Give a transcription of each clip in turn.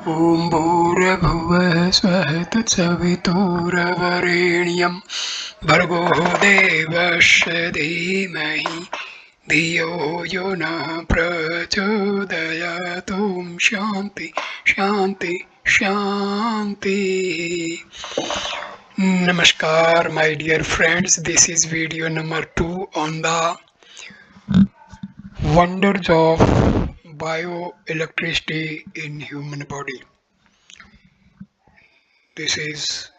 ॐ भूर्भुवः स्वः तत्सवितुर्वरेण्यं भर्गो देवस्य धीमहि धियो यो नः प्रचोदयात्। ॐ शान्ति शान्ति शान्ति. Namaskar, my dear friends. This is video number 2 on the wonders of bioelectricity in human body. This is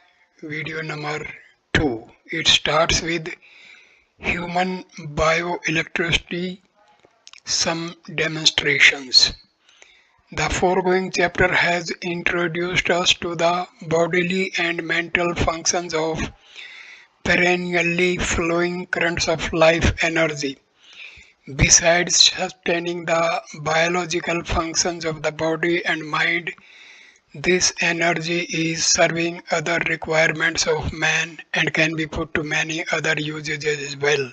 video number 2. It starts with human bioelectricity, some demonstrations. The foregoing chapter has introduced us to the bodily and mental functions of perennially flowing currents of life energy. Besides sustaining the biological functions of the body and mind, this energy is serving other requirements of man and can be put to many other usages as well.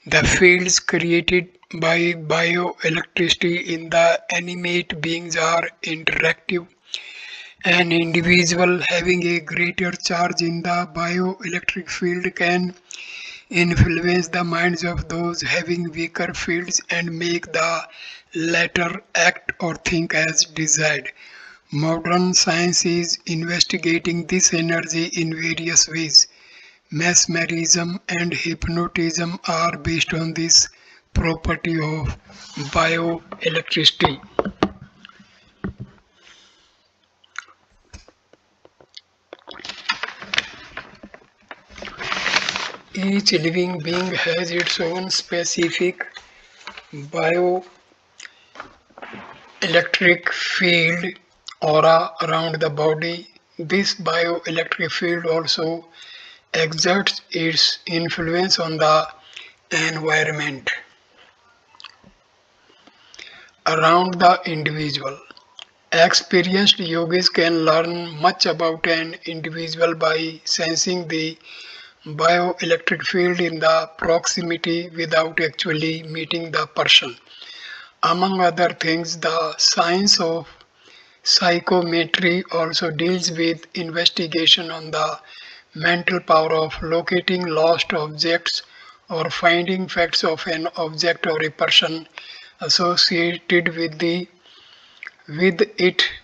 The fields created by bioelectricity in the animate beings are interactive. An individual having a greater charge in the bioelectric field can influence the minds of those having weaker fields and make the latter act or think as desired. Modern science is investigating this energy in various ways. Mesmerism and hypnotism are based on this property of bioelectricity. Each living being has its own specific bioelectric field aura around the body. This bioelectric field also exerts its influence on the environment around the individual. Experienced yogis can learn much about an individual by sensing the bioelectric field in the proximity without actually meeting the person. Among other things, the science of psychometry also deals with investigation on the mental power of locating lost objects or finding facts of an object or a person associated with it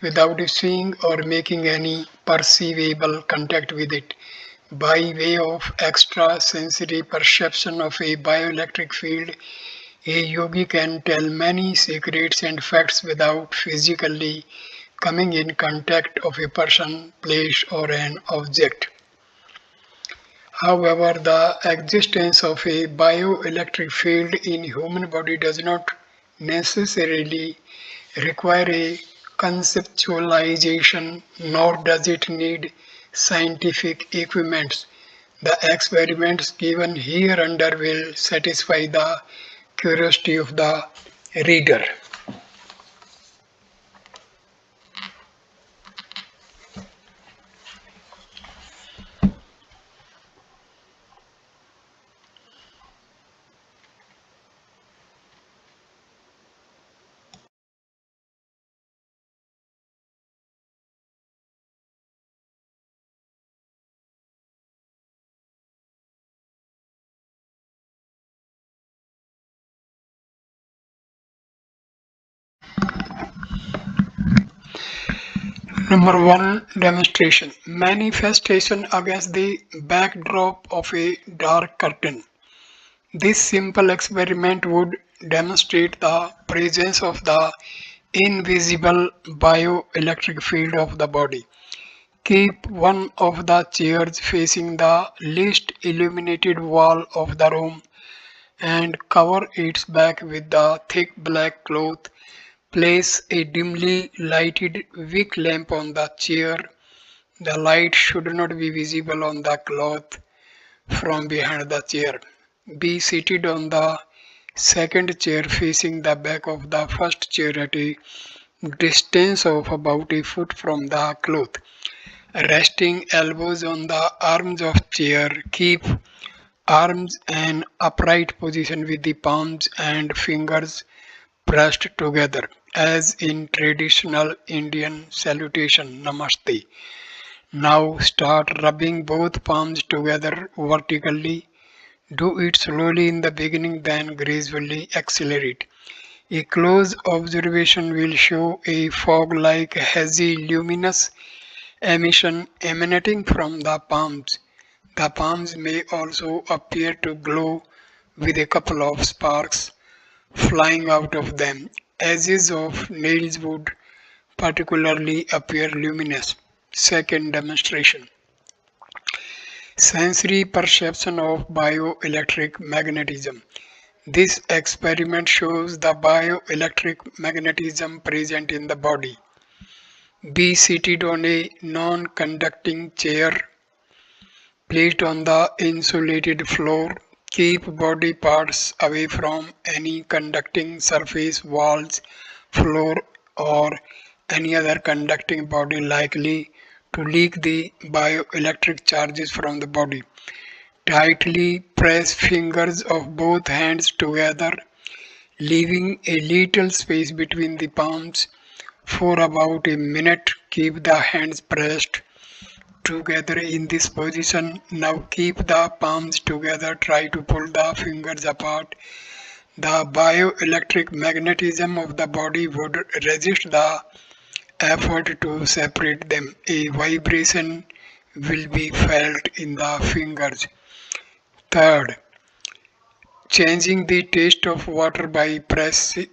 without seeing or making any perceivable contact with it. By way of extrasensory perception of a bioelectric field, a yogi can tell many secrets and facts without physically coming in contact of a person, place, or an object. However, the existence of a bioelectric field in human body does not necessarily require a conceptualization, nor does it need scientific equipment. The experiments given hereunder will satisfy the curiosity of the reader. Number 1, demonstration. Manifestation against the backdrop of a dark curtain. This simple experiment would demonstrate the presence of the invisible bioelectric field of the body. Keep one of the chairs facing the least illuminated wall of the room and cover its back with the thick black cloth. Place a dimly lighted wick lamp on the chair. The light should not be visible on the cloth from behind the chair. Be seated on the second chair facing the back of the first chair at a distance of about a foot from the cloth. Resting elbows on the arms of chair. Keep arms in upright position with the palms and fingers pressed together. as in traditional Indian salutation, Namaste. Now start rubbing both palms together vertically. Do it slowly in the beginning, then gradually accelerate. A close observation will show a fog-like hazy luminous emission emanating from the palms. The palms may also appear to glow with a couple of sparks flying out of them. Edges of nails would particularly appear luminous. Second demonstration. Sensory perception of bioelectric magnetism. This experiment shows the bioelectric magnetism present in the body. Be seated on a non-conducting chair placed on the insulated floor. Keep body parts away from any conducting surface, walls, floor, or any other conducting body likely to leak the bioelectric charges from the body. Tightly press fingers of both hands together, leaving a little space between the palms. For about a minute, keep the hands pressed together in this position. Now keep the palms together. Try to pull the fingers apart. The bioelectric magnetism of the body would resist the effort to separate them. A vibration will be felt in the fingers. Third, changing the taste of water by bypassing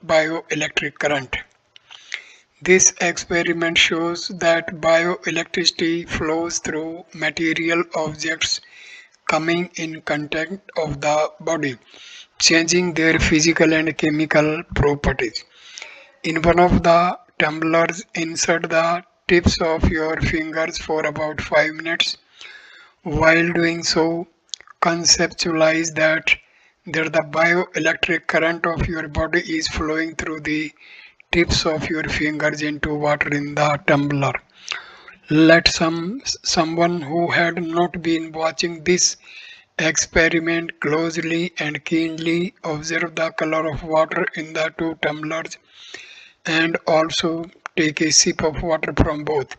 bioelectric current. This experiment shows that bioelectricity flows through material objects coming in contact of the body, changing their physical and chemical properties. In one of the tumblers, insert the tips of your fingers for about 5 minutes. While doing so, conceptualize that the bioelectric current of your body is flowing through the tips of your fingers into water in the tumbler. Let someone who had not been watching this experiment closely and keenly observe the color of water in the two tumblers and also take a sip of water from both.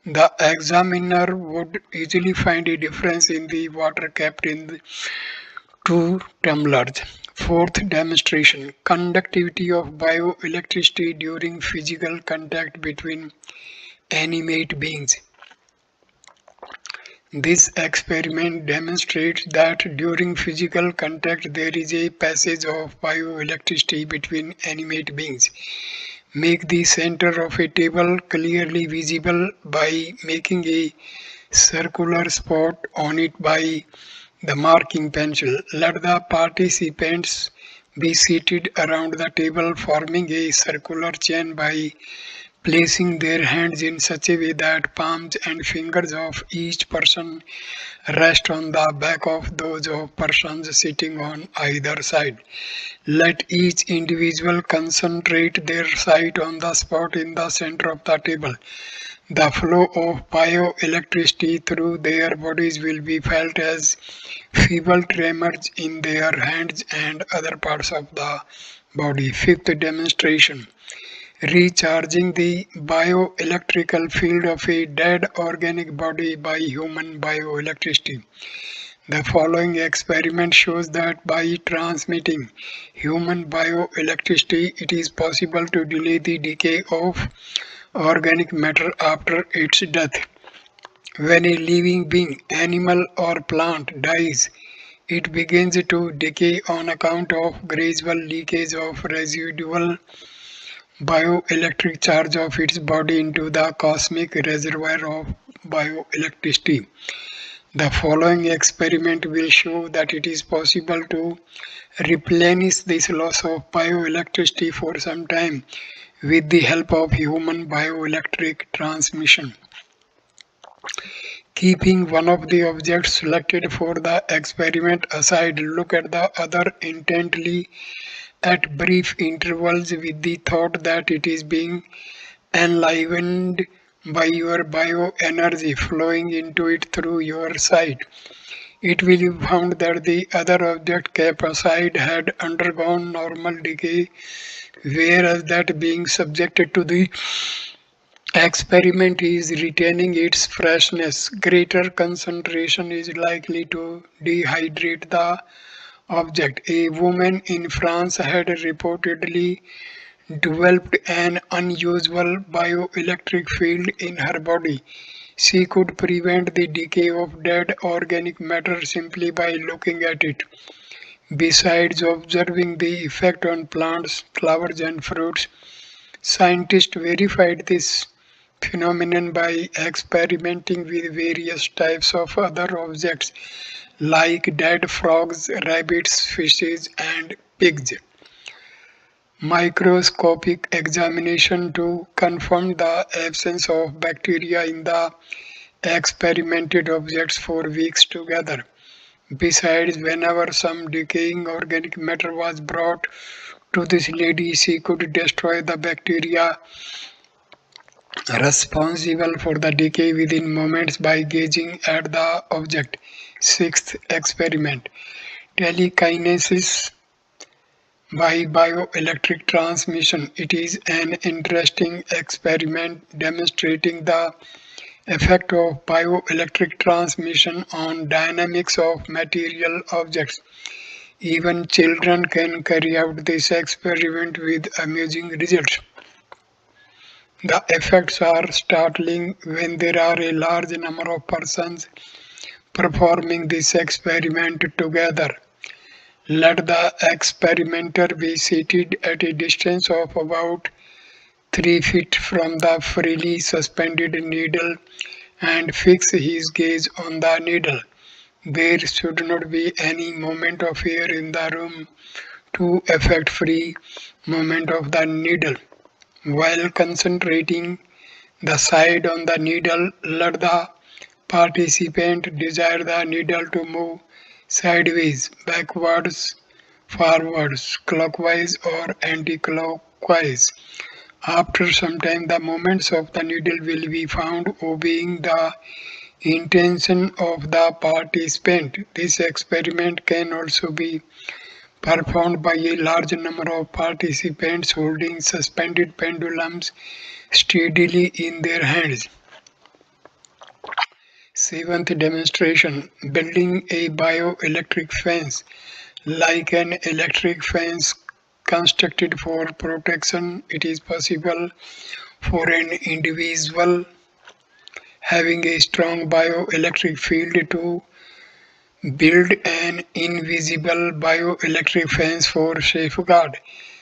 The examiner would easily find a difference in the water kept in the two tumblers. Fourth demonstration. Conductivity of bioelectricity during physical contact between animate beings. This experiment demonstrates that during physical contact there is a passage of bioelectricity between animate beings. Make the center of a table clearly visible by making a circular spot on it by the marking pencil. Let the participants be seated around the table forming a circular chain by placing their hands in such a way that palms and fingers of each person rest on the back of those of persons sitting on either side. Let each individual concentrate their sight on the spot in the center of the table. The flow of bioelectricity through their bodies will be felt as feeble tremors in their hands and other parts of the body. Fifth demonstration. Recharging the bioelectrical field of a dead organic body by human bioelectricity. The following experiment shows that by transmitting human bioelectricity, it is possible to delay the decay of organic matter after its death. When a living being, animal or plant dies, it begins to decay on account of gradual leakage of residual bioelectric charge of its body into the cosmic reservoir of bioelectricity. The following experiment will show that it is possible to replenish this loss of bioelectricity for some time with the help of human bioelectric transmission. Keeping one of the objects selected for the experiment aside, look at the other intently at brief intervals with the thought that it is being enlivened by your bioenergy flowing into it through your sight. It will be found that the other object kept aside had undergone normal decay whereas that being subjected to the experiment is retaining its freshness. Greater concentration is likely to dehydrate the object. A woman in France had reportedly developed an unusual bioelectric field in her body. She could prevent the decay of dead organic matter simply by looking at it. Besides observing the effect on plants, flowers, and fruits, scientists verified this phenomenon by experimenting with various types of other objects like dead frogs, rabbits, fishes, and pigs. Microscopic examination to confirm the absence of bacteria in the experimented objects for weeks together. Besides, whenever some decaying organic matter was brought to this lady, she could destroy the bacteria responsible for the decay within moments by gazing at the object. Sixth experiment, telekinesis by bioelectric transmission. It is an interesting experiment demonstrating the effect of bioelectric transmission on dynamics of material objects. Even children can carry out this experiment with amusing results. The effects are startling when there are a large number of persons performing this experiment together. Let the experimenter be seated at a distance of about 3 feet from the freely suspended needle and fix his gaze on the needle. There should not be any movement of air in the room to affect free movement of the needle. While concentrating the side on the needle, let the participant desire the needle to move sideways, backwards, forwards, clockwise or anti-clockwise. After some time, the movements of the needle will be found obeying the intention of the participant. This experiment can also be performed by a large number of participants holding suspended pendulums steadily in their hands. Seventh demonstration, building a bioelectric fence. Like an electric fence constructed for protection, it is possible for an individual having a strong bioelectric field to build an invisible bioelectric fence for safeguard.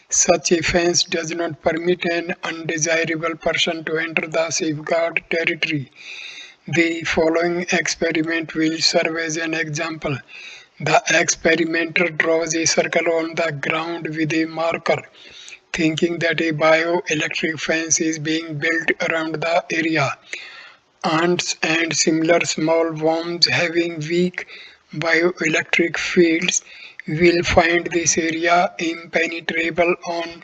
Such a fence does not permit an undesirable person to enter the safeguard territory. The following experiment will serve as an example. The experimenter draws a circle on the ground with a marker, thinking that a bioelectric fence is being built around the area. Ants and similar small worms having weak bioelectric fields will find this area impenetrable. On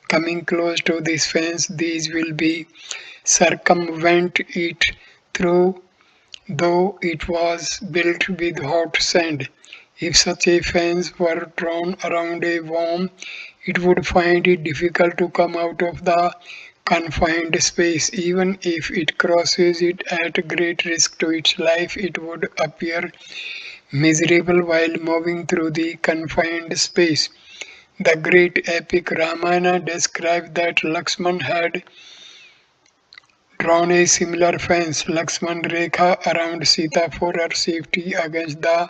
coming close to this fence, these will be circumvent it through, though it was built with hot sand. If such a fence were drawn around a worm, it would find it difficult to come out of the confined space. Even if it crosses it at great risk to its life, it would appear miserable while moving through the confined space. The great epic Ramana described that Lakshman had drawn a similar fence, Lakshman Rekha, around Sita for her safety against the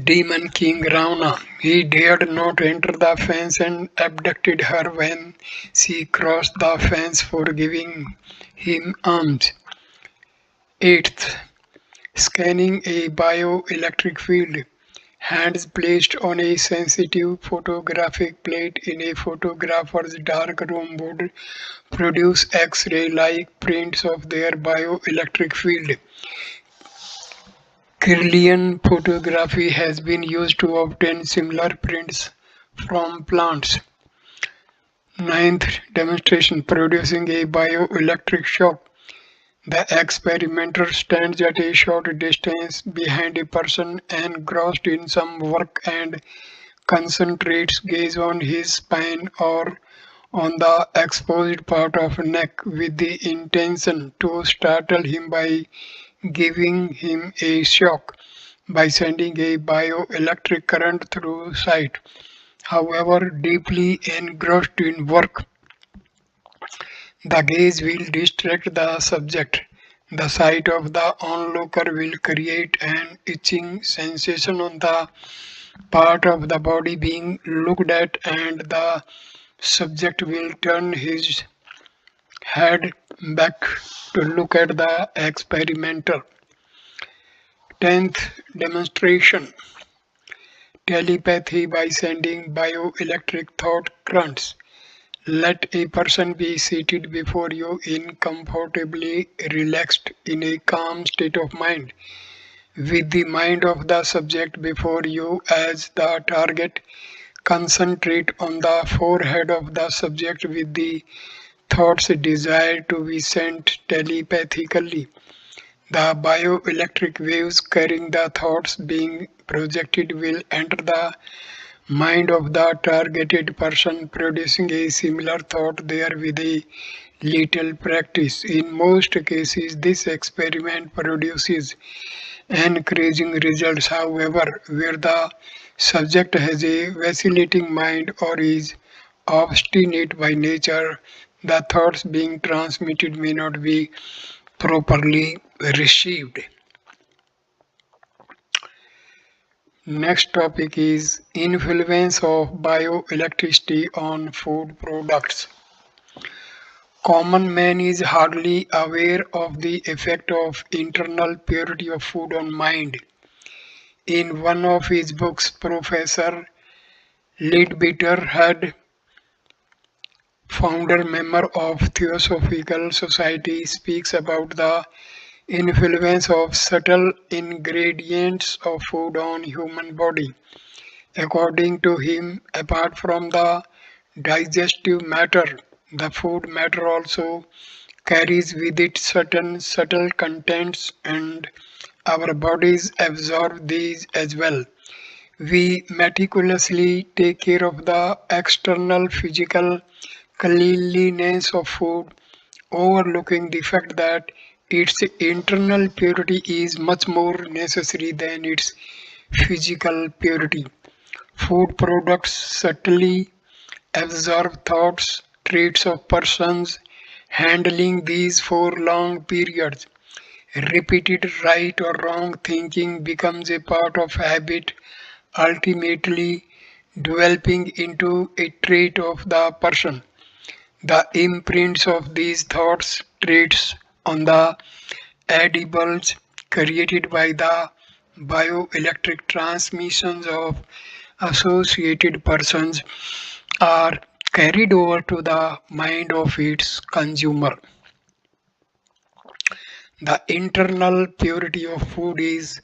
demon king Ravana. He dared not enter the fence and abducted her when she crossed the fence for giving him alms. Eighth, scanning a bioelectric field. Hands placed on a sensitive photographic plate in a photographer's dark room would produce X-ray-like prints of their bioelectric field. Kirlian photography has been used to obtain similar prints from plants. Ninth demonstration, producing a bioelectric shock. The experimenter stands at a short distance behind a person engrossed in some work and concentrates gaze on his spine or on the exposed part of neck with the intention to startle him by giving him a shock by sending a bioelectric current through sight. However, deeply engrossed in work, the gaze will distract the subject. The sight of the onlooker will create an itching sensation on the part of the body being looked at, and the subject will turn his head back to look at the experimenter. 10th demonstration: telepathy by sending bioelectric thought currents. Let a person be seated before you in comfortably relaxed in a calm state of mind, with the mind of the subject before you as the target. Concentrate on the forehead of the subject with the thoughts desired to be sent telepathically. The bioelectric waves carrying the thoughts being projected will enter the mind of the targeted person, producing a similar thought there with a little practice. In most cases, this experiment produces encouraging results. However, where the subject has a vacillating mind or is obstinate by nature, the thoughts being transmitted may not be properly received. Next topic is influence of bioelectricity on food products. Common man is hardly aware of the effect of internal purity of food on mind. In one of his books, Professor Leadbeater had founder member of Theosophical Society speaks about the influence of subtle ingredients of food on human body. According to him, apart from the digestive matter, the food matter also carries with it certain subtle contents, and our bodies absorb these as well. We meticulously take care of the external physical cleanliness of food, overlooking the fact that its internal purity is much more necessary than its physical purity. Food products subtly absorb thoughts, traits of persons. Handling these for long periods, repeated right or wrong thinking becomes a part of habit, ultimately developing into a trait of the person. The imprints of these thoughts, traits on the edibles created by the bioelectric transmissions of associated persons are carried over to the mind of its consumer. The internal purity of food is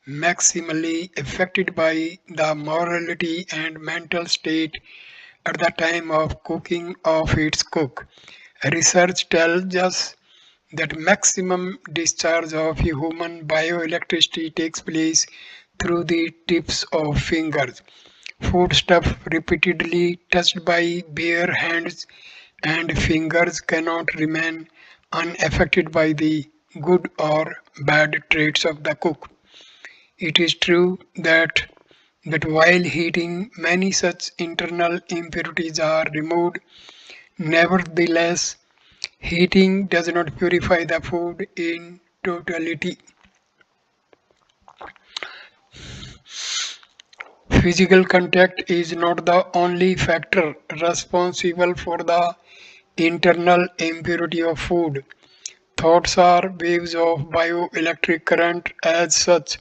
maximally affected by the morality and mental state at the time of cooking of its cook. Research tells us that maximum discharge of human bioelectricity takes place through the tips of fingers. Foodstuff repeatedly touched by bare hands and fingers cannot remain unaffected by the good or bad traits of the cook. It is true that while heating, many such internal impurities are removed. Nevertheless, heating does not purify the food in totality. Physical contact is not the only factor responsible for the internal impurity of food. Thoughts are waves of bioelectric current as such.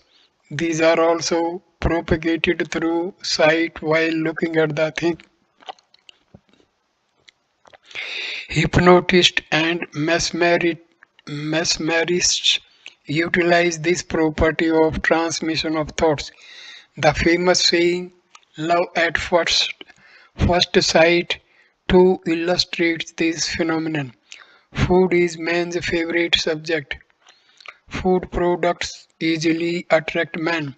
These are also propagated through sight while looking at the thing. Hypnotists and mesmerists utilize this property of transmission of thoughts. The famous saying, love at first sight, too illustrates this phenomenon. Food is man's favorite subject. Food products easily attract men.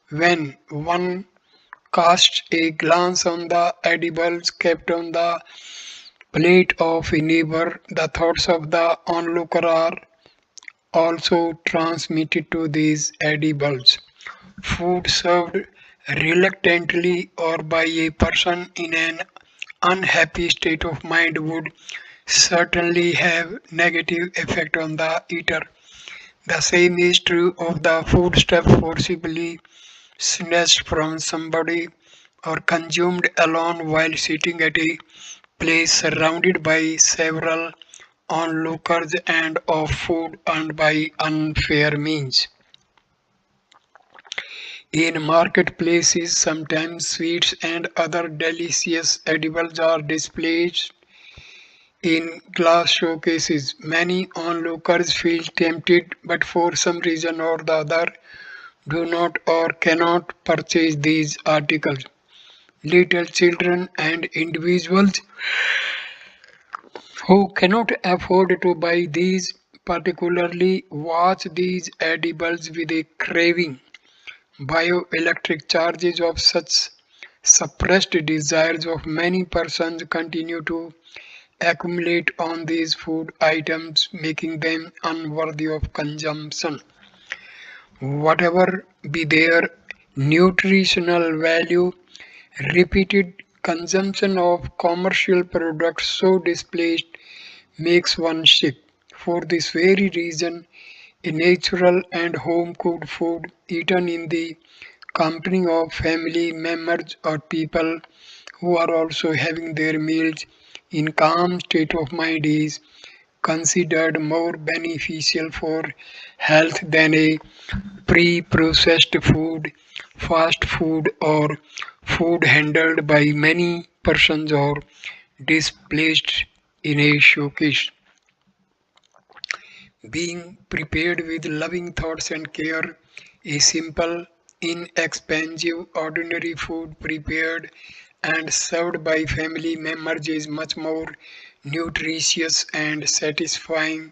When one casts a glance on the edibles kept on the plate of a neighbor, the thoughts of the onlooker are also transmitted to these edibles. Food served reluctantly or by a person in an unhappy state of mind would certainly have negative effect on the eater. The same is true of the foodstuff forcibly snatched from somebody or consumed alone while sitting at a place surrounded by several onlookers and of food earned by unfair means. In marketplaces, sometimes sweets and other delicious edibles are displayed in glass showcases. Many onlookers feel tempted, but for some reason or the other, do not or cannot purchase these articles. Little children and individuals who cannot afford to buy these particularly watch these edibles with a craving. Bioelectric charges of such suppressed desires of many persons continue to accumulate on these food items, making them unworthy of consumption. Whatever be their nutritional value, repeated consumption of commercial products so displaced makes one sick. For this very reason, a natural and home cooked food eaten in the company of family members or people who are also having their meals in calm state of mind is considered more beneficial for health than a pre-processed food, fast food or food handled by many persons or displaced in a showcase. Being prepared with loving thoughts and care, a simple, inexpensive, ordinary food prepared and served by family members is much more nutritious and satisfying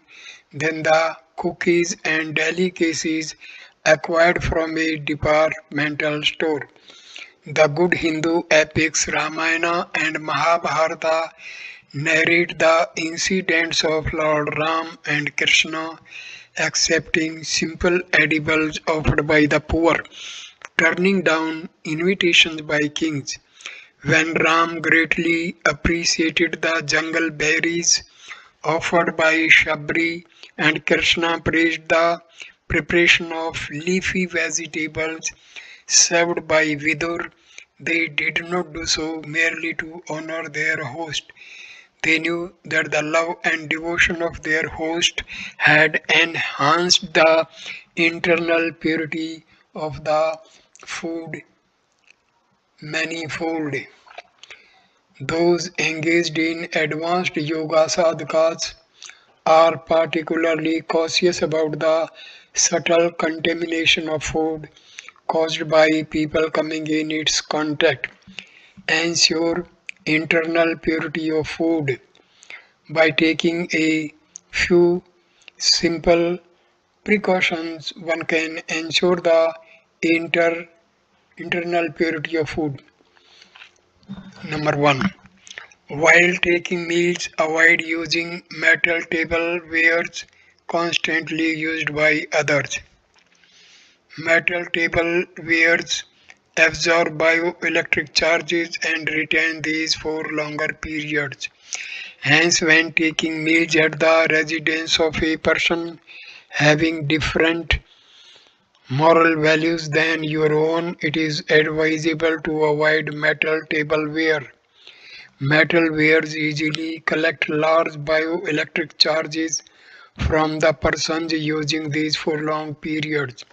than the cookies and delicacies acquired from a departmental store. The good Hindu epics Ramayana and Mahabharata narrate the incidents of Lord Ram and Krishna accepting simple edibles offered by the poor, turning down invitations by kings. When Ram greatly appreciated the jungle berries offered by Shabri and Krishna praised the preparation of leafy vegetables served by Vidur, they did not do so merely to honor their host. They knew that the love and devotion of their host had enhanced the internal purity of the food manifold. Those engaged in advanced yoga sadhakas are particularly cautious about the subtle contamination of food caused by people coming in its contact. Ensure internal purity of food by taking a few simple precautions. One can ensure the internal purity of food. Number one, while taking meals, avoid using metal tablewares constantly used by others. Metal tablewares absorb bioelectric charges and retain these for longer periods. Hence, when taking meals at the residence of a person having different moral values than your own, it is advisable to avoid metal tableware. Metalwares easily collect large bioelectric charges from the persons using these for long periods.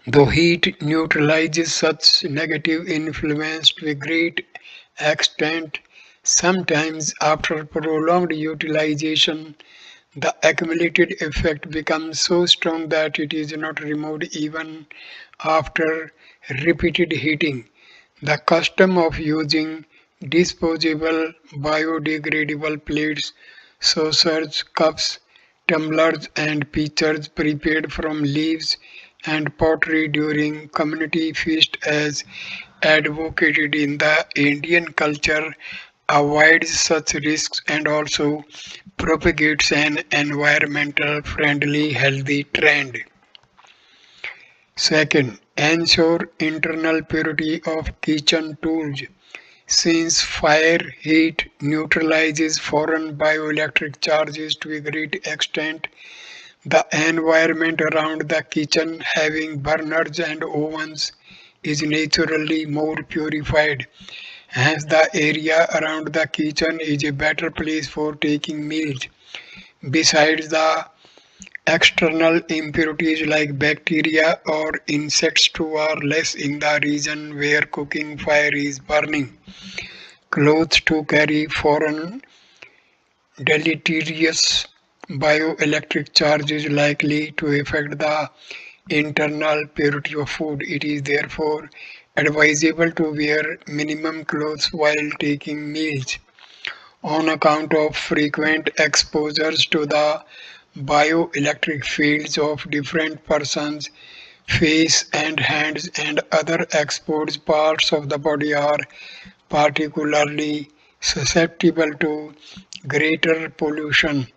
Though heat neutralizes such negative influence to a great extent, sometimes after prolonged utilization, the accumulated effect becomes so strong that it is not removed even after repeated heating. The custom of using disposable biodegradable plates, saucers, cups, tumblers, and pitchers prepared from leaves and pottery during community feast as advocated in the Indian culture avoids such risks and also propagates an environmental friendly healthy trend. Second, ensure internal purity of kitchen tools. Since fire heat neutralizes foreign bioelectric charges to a great extent, the environment around the kitchen, having burners and ovens, is naturally more purified. Hence, the area around the kitchen is a better place for taking meals. Besides, the external impurities like bacteria or insects too are less in the region where cooking fire is burning. Clothes to carry foreign deleterious bioelectric charges likely to affect the internal purity of food. It is therefore advisable to wear minimum clothes while taking meals. On account of frequent exposures to the bioelectric fields of different persons, face and hands and other exposed parts of the body are particularly susceptible to greater pollution.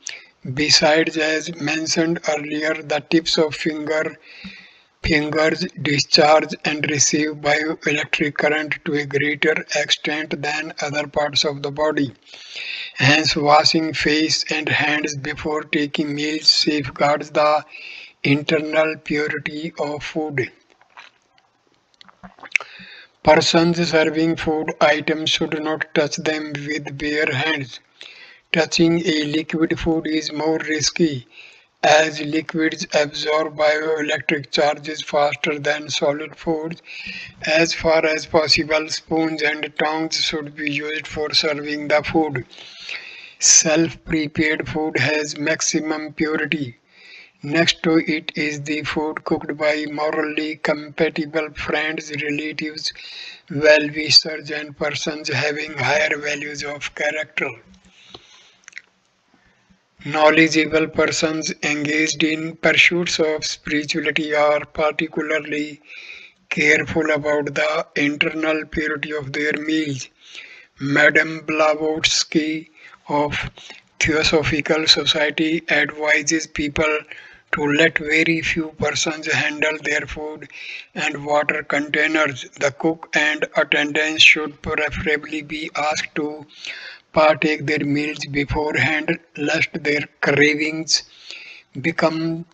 Besides, as mentioned earlier, the tips of fingers discharge and receive bioelectric current to a greater extent than other parts of the body. Hence, washing face and hands before taking meals safeguards the internal purity of food. Persons serving food items should not touch them with bare hands. Touching a liquid food is more risky as liquids absorb bioelectric charges faster than solid foods. As far as possible, spoons and tongs should be used for serving the food. Self-prepared food has maximum purity. Next to it is the food cooked by morally compatible friends, relatives, well-wishers, and persons having higher values of character. Knowledgeable persons engaged in pursuits of spirituality are particularly careful about the internal purity of their meals. Madame Blavatsky of Theosophical Society advises people to let very few persons handle their food and water containers. The cook and attendants should preferably be asked to partake their meals beforehand lest their cravings become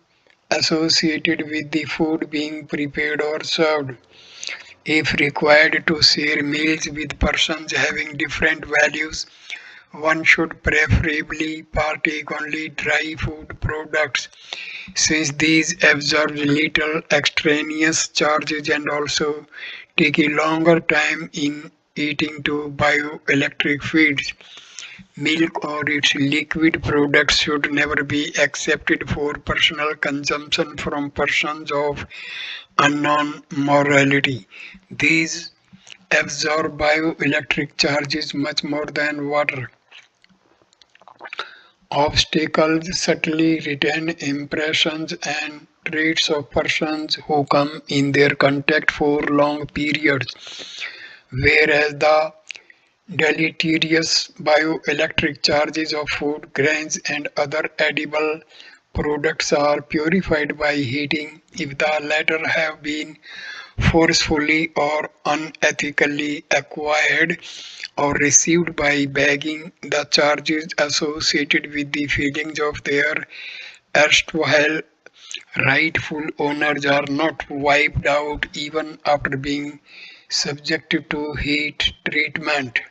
associated with the food being prepared or served. If required to share meals with persons having different values, one should preferably partake only dry food products since these absorb little extraneous charges and also take a longer time in eating to bioelectric feeds. Milk or its liquid products should never be accepted for personal consumption from persons of unknown morality. These absorb bioelectric charges much more than water. Obstacles subtly retain impressions and traits of persons who come in their contact for long periods, whereas the deleterious bioelectric charges of food, grains, and other edible products are purified by heating if the latter have been forcefully or unethically acquired or received by bagging. The charges associated with the feelings of their erstwhile rightful owners are not wiped out even after being subjected to heat treatment.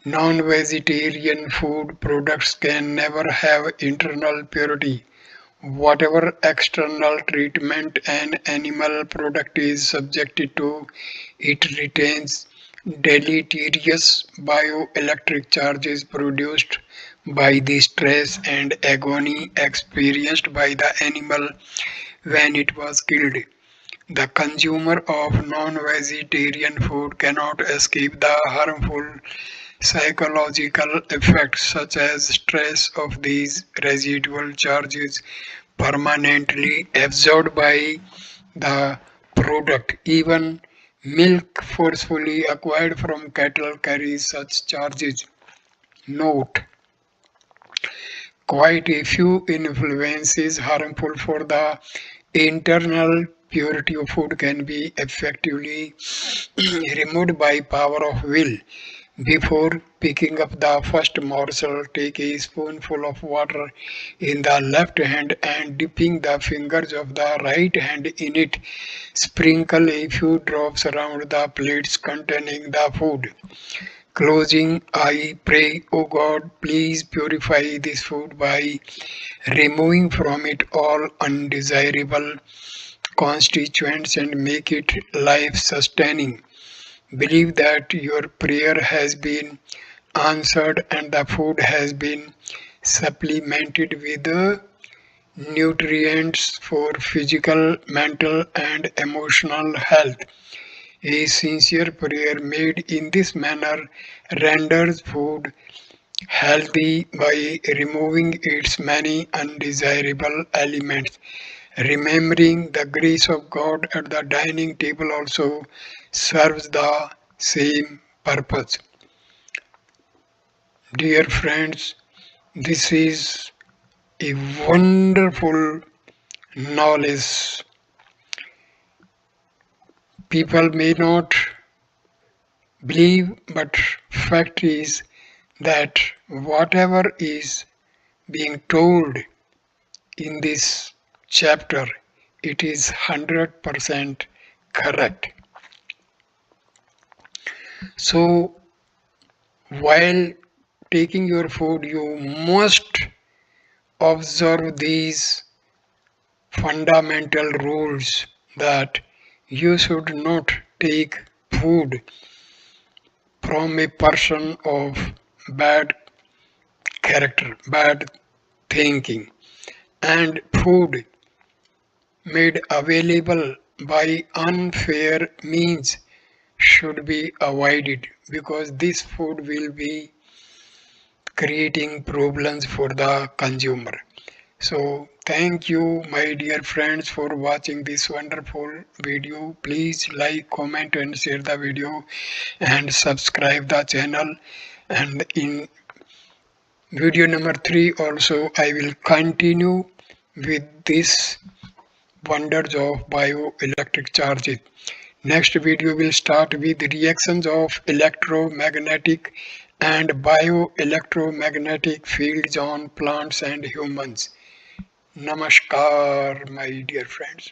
Non-vegetarian food products can never have internal purity. Whatever external treatment an animal product is subjected to, it retains deleterious bioelectric charges produced by the stress and agony experienced by the animal when it was killed. The consumer of non-vegetarian food cannot escape the harmful psychological effects such as stress of these residual charges permanently absorbed by the product. Even Milk forcefully acquired from cattle carries such charges. Note: quite a few influences harmful for the internal purity of food can be effectively removed by power of will. Before picking up the first morsel, take a spoonful of water in the left hand and dipping the fingers of the right hand in it. Sprinkle a few drops around the plates containing the food. Closing, I pray, O God, please purify this food by removing from it all undesirable constituents and make it life sustaining. Believe that your prayer has been answered and the food has been supplemented with nutrients for physical, mental, and emotional health. A sincere prayer made in this manner renders food healthy by removing its many undesirable elements. Remembering the grace of God at the dining table also serves the same purpose. Dear friends, this is a wonderful knowledge. People may not believe, but fact is that whatever is being told in this chapter, it is 100% correct. So, while taking your food, you must observe these fundamental rules that you should not take food from a person of bad character, bad thinking, and food made available by unfair means should be avoided because this food will be creating problems for the consumer. So thank you my dear friends for watching this wonderful video. Please like, comment and share the video and subscribe the channel. And in video number 3 also I will continue with this wonders of bioelectric charges. Next video will start with reactions of electromagnetic and bioelectromagnetic fields on plants and humans. Namaskar, my dear friends.